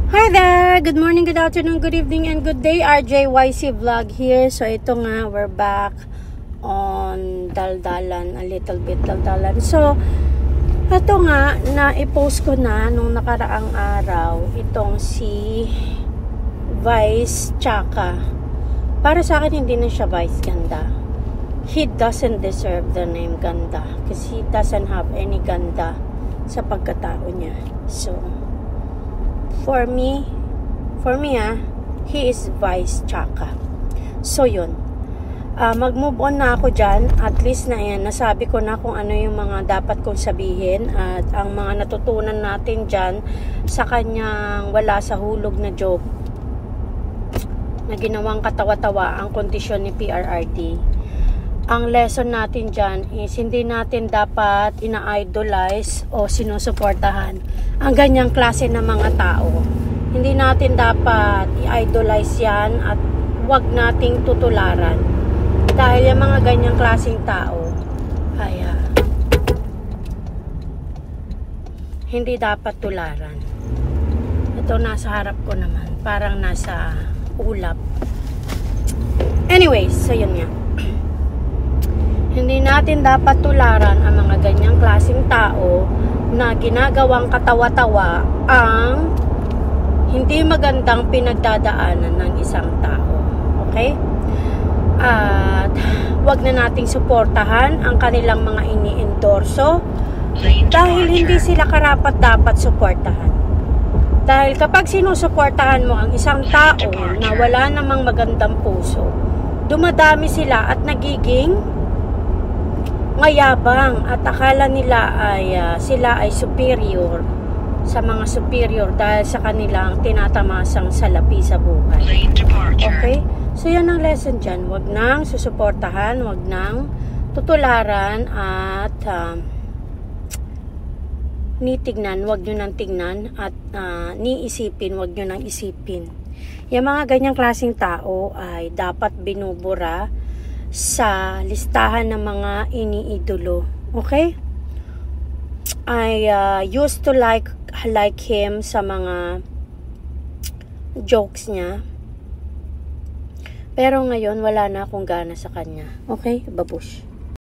Hi there! Good morning, good afternoon, good evening, and good day. RJYC Vlog here. So ito nga, we're back on daldalan, a little bit daldalan. So, ito nga, na-post ko na nung nakaraang araw, itong si Vice Chaka. Para sa akin, hindi na siya Vice Ganda. He doesn't deserve the name Ganda because he doesn't have any ganda sa pagkatao niya. So, For me, he is Vice Chaka. So, yun. Mag-move on na ako dyan. At least na yan, nasabi ko na kung ano yung mga dapat kong sabihin. At ang mga natutunan natin dyan sa kanyang wala sa hulog na joke na ginawang katawa-tawa ang kondisyon ni PRRD. Ang lesson natin dyan is hindi natin dapat ina-idolize o sinusuportahan ang ganyang klase ng mga tao. Hindi natin dapat i-idolize yan at huwag nating tutularan. Dahil yung mga ganyang klaseng tao ay hindi dapat tularan. Ito nasa harap ko naman. Parang nasa ulap. Anyways, so yun nga. Hindi natin dapat tularan ang mga ganyang klaseng tao na ginagawang katawa-tawa ang hindi magandang pinagdadaanan ng isang tao. Okay? At wag na nating suportahan ang kanilang mga ini-endorso dahil hindi sila karapat-dapat suportahan. Dahil kapag sinusuportahan mo ang isang tao na wala namang magandang puso, dumadami sila at nagiging mayabang at akala nila ay sila ay superior sa mga superior dahil sa kanilang tinatamasang salapi sa buhay. Okay? So yan ang lesson dyan. Huwag nang susuportahan, huwag nang tutularan at nitignan, huwag nyo nang tignan at niisipin, huwag nyo nang isipin. Yung mga ganyang klaseng tao ay dapat binubura sa listahan ng mga iniidolo. Okay? I used to like him sa mga jokes niya. Pero ngayon wala na akong gana sa kanya. Okay? Babush.